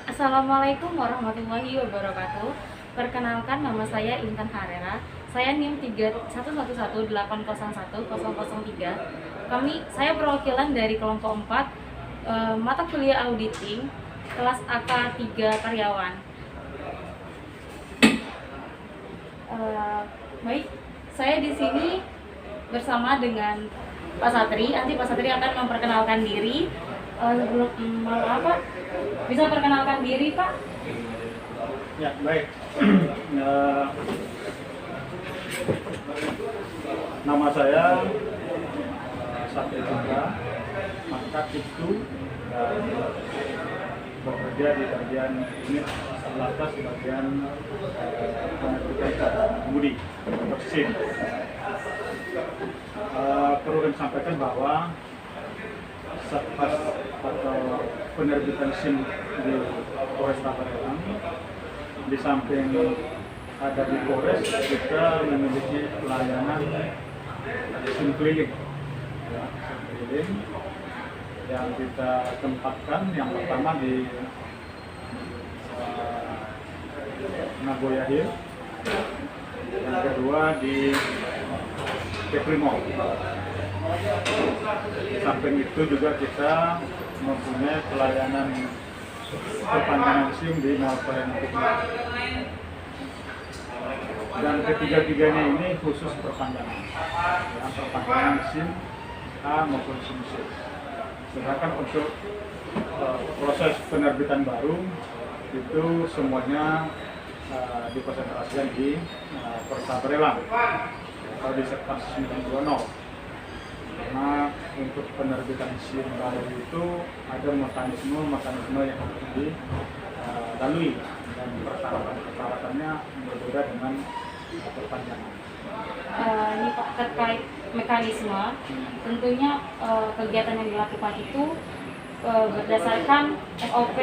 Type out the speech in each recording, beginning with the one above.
Assalamualaikum warahmatullahi wabarakatuh. Perkenalkan, nama saya Intan Harera. Saya NIM 3111801003. Saya perwakilan dari kelompok 4, mata kuliah auditing, kelas AK 3 karyawan. Baik, saya di sini bersama dengan Pak Satri. Nanti Pak Satri akan memperkenalkan diri. Pak, bisa perkenalkan diri, Pak? Ya, baik. Nama saya Satri Chandra, mangkat itu bekerja di bagian unit 11 di bagian penerbitan kemudi atau SIM. Perlu kami sampaikan bahwa Satpas atau penerbitan SIM di Polres Tangerang, di samping ada di Polres, kita memiliki pelayanan SIM keliling, ya, SIM keliling yang kita tempatkan yang pertama di Nagoya Hill, yang kedua di Kepri Mall. Di samping itu juga kita mempunyai pelayanan perpanjangan SIM di Mall Pelayanan Publik. Dan ketiga-tiganya ini khusus perpanjangan, ya, perpanjangan SIM A maupun SIM C. Sedangkan untuk proses penerbitan baru itu semuanya dikonsentrasikan di Persaberelang atau di Sektas 920. Karena untuk penerbitan SIM baru itu ada mekanisme yang harus dilalui dan persyaratannya berbeda dengan perpanjangan. Ini Pak, terkait mekanisme, tentunya kegiatan yang dilakukan itu berdasarkan SOP.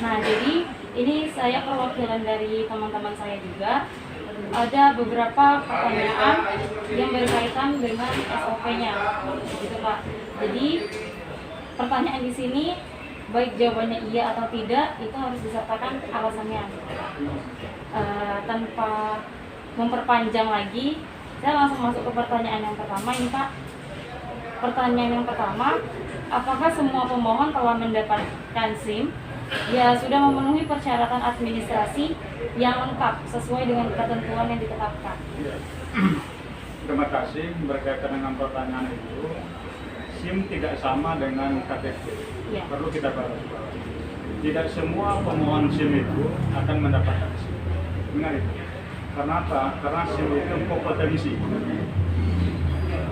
Nah, jadi ini saya perwakilan dari teman-teman saya juga. Ada beberapa pertanyaan yang berkaitan dengan SOP-nya, gitu Pak. Jadi pertanyaan di sini baik jawabannya iya atau tidak itu harus disertakan alasannya. Tanpa memperpanjang lagi, saya langsung masuk ke pertanyaan yang pertama ini Pak. Pertanyaan yang pertama, apakah semua pemohon telah mendapatkan SIM? Ya, sudah memenuhi persyaratan administrasi yang lengkap sesuai dengan ketentuan yang ditetapkan. Terima kasih. Berkaitan dengan pertanyaan itu, SIM tidak sama dengan KTP. Ya. Perlu kita bahas. Tidak semua pemohon SIM itu akan mendapatkan SIM. Benar itu. Karena apa? Karena SIM itu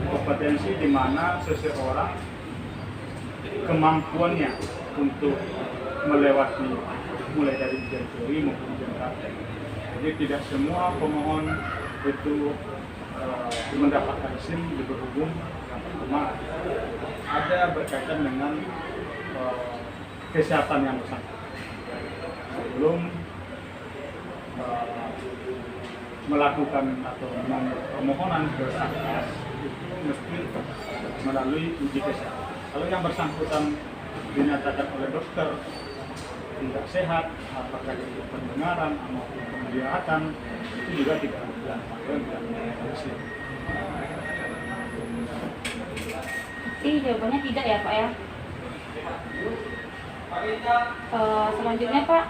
kompetensi di mana seseorang kemampuannya untuk melewati mulai dari ujian teori maupun ujian praktek. Jadi tidak semua pemohon itu mendapatkan SIM berhubung yang pertama ada berkaitan dengan kesehatan yang bersangkutan. Sebelum melakukan atau permohonan ke Satgas itu mesti melalui uji kesehatan. Kalau yang bersangkutan dinyatakan oleh dokter tidak sehat, apakah itu pendengaran maupun penglihatan, itu juga tidak dilakukan dengan SIM. Jawabannya tidak ya Pak ya. Selanjutnya Pak,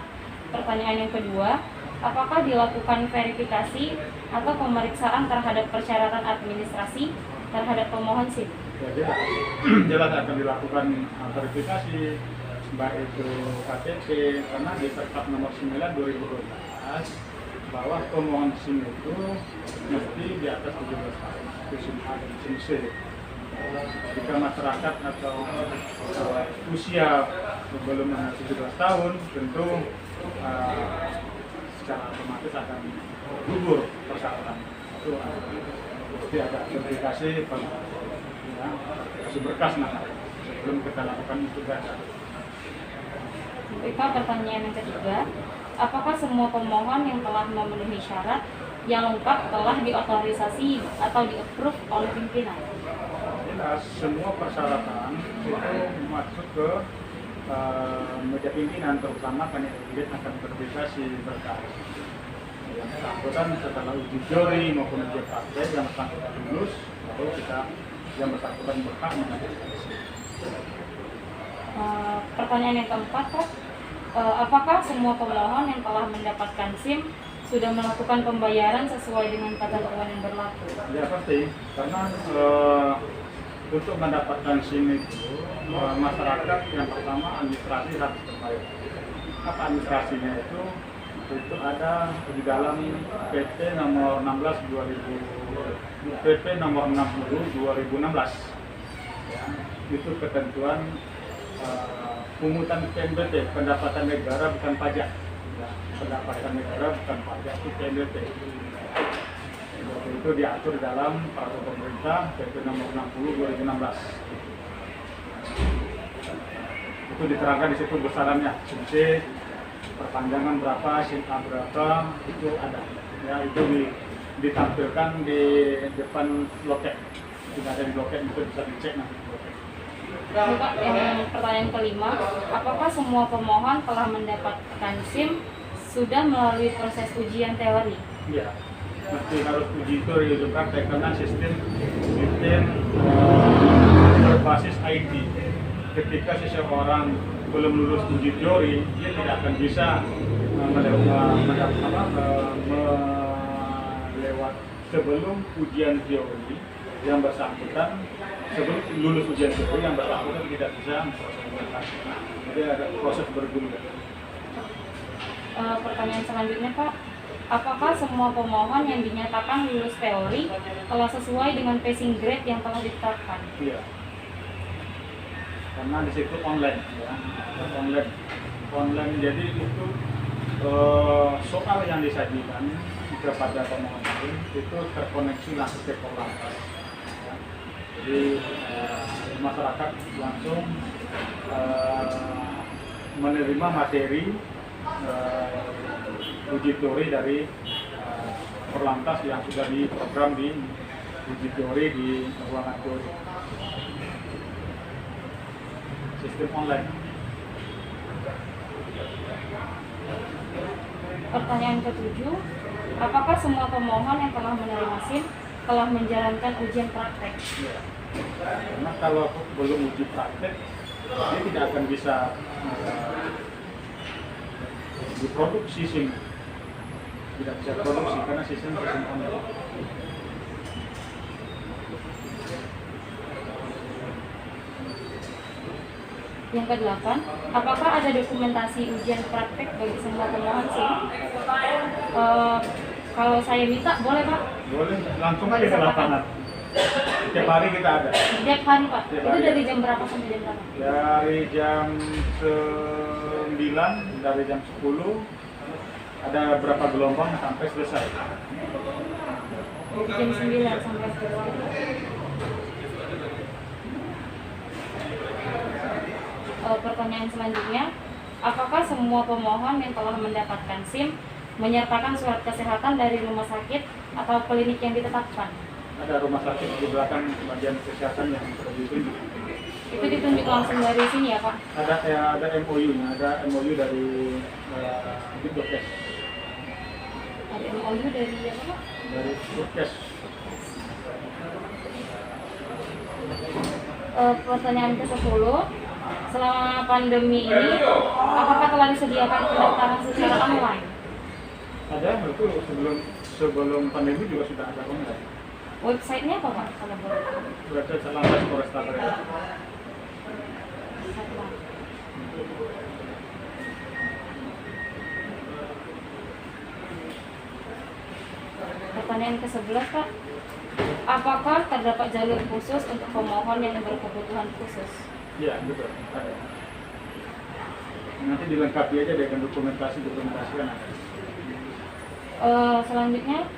pertanyaan yang kedua, apakah dilakukan verifikasi atau pemeriksaan terhadap persyaratan administrasi terhadap pemohon SIM? Ya, jelas akan dilakukan verifikasi baik itu KTP, karena di Perkap nomor 9 2012 bahwa pemohon SIM itu mesti di atas 17 tahun, itu SIM A dan SIM C. Jika masyarakat atau usia belum 17 tahun, tentu secara otomatis akan gugur persyaratan. Itu mesti ada verifikasi kasih berkas sebelum kita lakukan itu data. Pak, pertanyaan yang ketiga, apakah semua pemohon yang telah memenuhi syarat yang lengkap telah diotorisasi atau di-approve oleh pimpinan? Jelas, semua persyaratan itu masuk ke panitia pimpinan, terutama panitia akan verifikasi berkas. Yang bersangkutan setelah uji teori maupun uji praktek yang bersangkutan lulus, lalu kita yang bersangkutan berhak mengambil SIM. Pertanyaan yang keempat, Pak, apakah semua pemohon yang telah mendapatkan SIM sudah melakukan pembayaran sesuai dengan ketentuan yang berlaku? Ya pasti, karena untuk mendapatkan SIM itu masyarakat yang pertama administrasi harus terbayar. Apa administrasinya itu ada di dalam PP nomor 16 PP nomor 60 2016. Ya, itu ketentuan pungutan PNBP, pendapatan negara bukan pajak. Ya, pendapatan negara bukan pajak itu PNBP. Itu diatur dalam peraturan pemerintah PP nomor 60 2016. Itu diterangkan di situ besarannya, fungsi perpanjangan berapa, SIM A berapa, itu ada. Ya, itu ditampilkan di depan loket. Tidak ada di loket, itu bisa dicek nanti di loket. Pak, yang pertanyaan kelima, apakah semua pemohon telah mendapatkan SIM sudah melalui proses ujian teori? Iya, mesti harus uji teori uji praktek karena sistem berbasis IT. Ketika seseorang belum lulus uji teori, dia tidak akan bisa melewat sebelum ujian teori yang bersangkutan, sebelum lulus ujian teori yang bersangkutan tidak bisa memproses. Jadi ada proses bergulir. Pertanyaan selanjutnya, Pak, apakah semua pemohon yang dinyatakan lulus teori telah sesuai dengan passing grade yang telah ditetapkan? Iya. Karena di situ online, ya, online. Jadi itu soal yang disajikan kepada pemohon itu terkoneksi langsung ke Korlantas. Ya. Jadi masyarakat langsung menerima materi uji teori dari Korlantas yang sudah diprogram di uji teori di ruangan teori. Sistem online. Pertanyaan ketujuh, apakah semua pemohon yang telah menerima SIM telah menjalankan ujian praktek? Ya. Karena kalau belum uji praktek, dia tidak akan bisa diproduksi SIM. Tidak bisa produksi karena sistem online. Yang kedelapan, apakah ada dokumentasi ujian praktek bagi semua pemohon SIM? Kalau saya minta, boleh, Pak? Boleh, langsung aja ke lapangan. Setiap hari kita ada. Setiap hari, Pak? Setiap Itu hari. dari jam berapa sampai jam berapa? Dari jam 9, dari jam 10, ada berapa gelombang sampai selesai. Jam 9 sampai selesai. Pertanyaan selanjutnya, apakah semua pemohon yang telah mendapatkan SIM menyertakan surat kesehatan dari rumah sakit atau klinik yang ditetapkan? Ada rumah sakit di belakang bagian kesehatan yang sudah ditunjuk. Itu ditunjuk langsung dari sini ya, Pak? Ada MOU-nya, ada MOU dari Dinkes. Ada MOU dari apa, Pak? Dari Dinkes. Pertanyaan ke-10, selama pandemi ini, apakah telah disediakan pendaftaran secara online? Ada, itu sebelum pandemi juga sudah ada online. Websitenya apa, Pak? Kalau boleh tahu. Website Satlantas Polresta Tangerang. Pertanyaan ke-11, Pak. Apakah terdapat jalur khusus untuk pemohon yang berkebutuhan khusus? Iya, betul. Ada. Nanti dilengkapi aja dengan dokumentasi kan ada. Selanjutnya,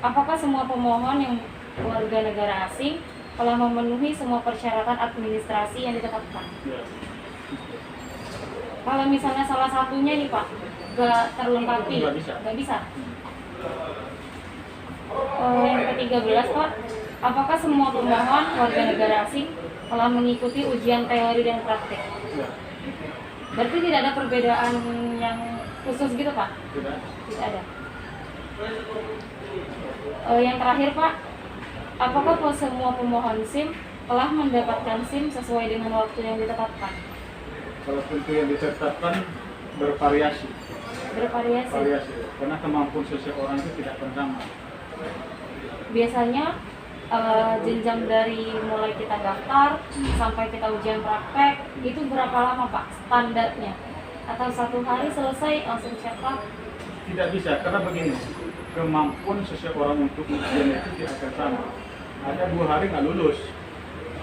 apakah semua pemohon yang warga negara asing telah memenuhi semua persyaratan administrasi yang ditetapkan? Iya. Kalau misalnya salah satunya nih, Pak, nggak terlengkapi, Nggak bisa. Yang ke-13, Pak, apakah semua pemohon warga negara asing telah mengikuti ujian teori dan praktek? Iya. Berarti tidak ada perbedaan yang khusus gitu Pak? Tidak. Tidak ada. Yang terakhir Pak, apakah semua pemohon SIM telah mendapatkan SIM sesuai dengan waktu yang ditetapkan? Kalau tentu yang ditetapkan bervariasi, Bervariasi. karena kemampuan seseorang itu tidak pernah sama. Biasanya jenjang dari mulai kita daftar sampai kita ujian praktek itu berapa lama Pak standarnya? Atau satu hari selesai langsung cetak? Tidak bisa, karena begini, kemampuan seseorang untuk ujian itu tidak akan sama. Ada 2 hari nggak lulus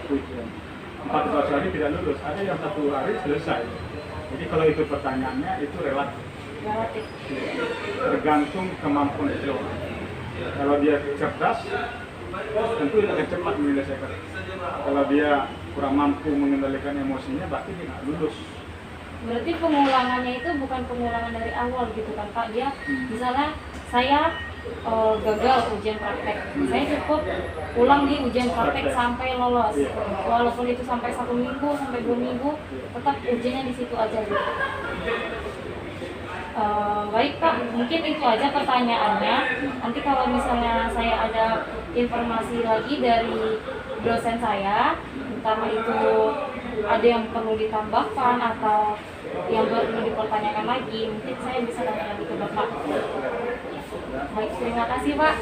ujian, 14 hari tidak lulus, ada yang 1 hari selesai. Jadi kalau itu pertanyaannya itu relatif, Relatif. tergantung kemampuan seseorang. Kalau dia cerdas, tentu dia akan cepat menyelesaikan. Kalau dia kurang mampu mengendalikan emosinya, berarti dia nggak lulus. Berarti pengulangannya itu bukan pengulangan dari awal gitu kan Pak? Dia misalnya saya gagal ujian praktek, saya cukup ulang di ujian praktek sampai lolos. Walaupun itu sampai 1 minggu, sampai 2 minggu, tetap ujiannya di situ aja gitu. Baik Pak, mungkin itu aja pertanyaannya. Nanti kalau misalnya saya ada informasi lagi dari dosen saya, entah itu ada yang perlu ditambahkan atau yang perlu dipertanyakan lagi, mungkin saya bisa tanya lagi ke Bapak. Baik, terima kasih Pak.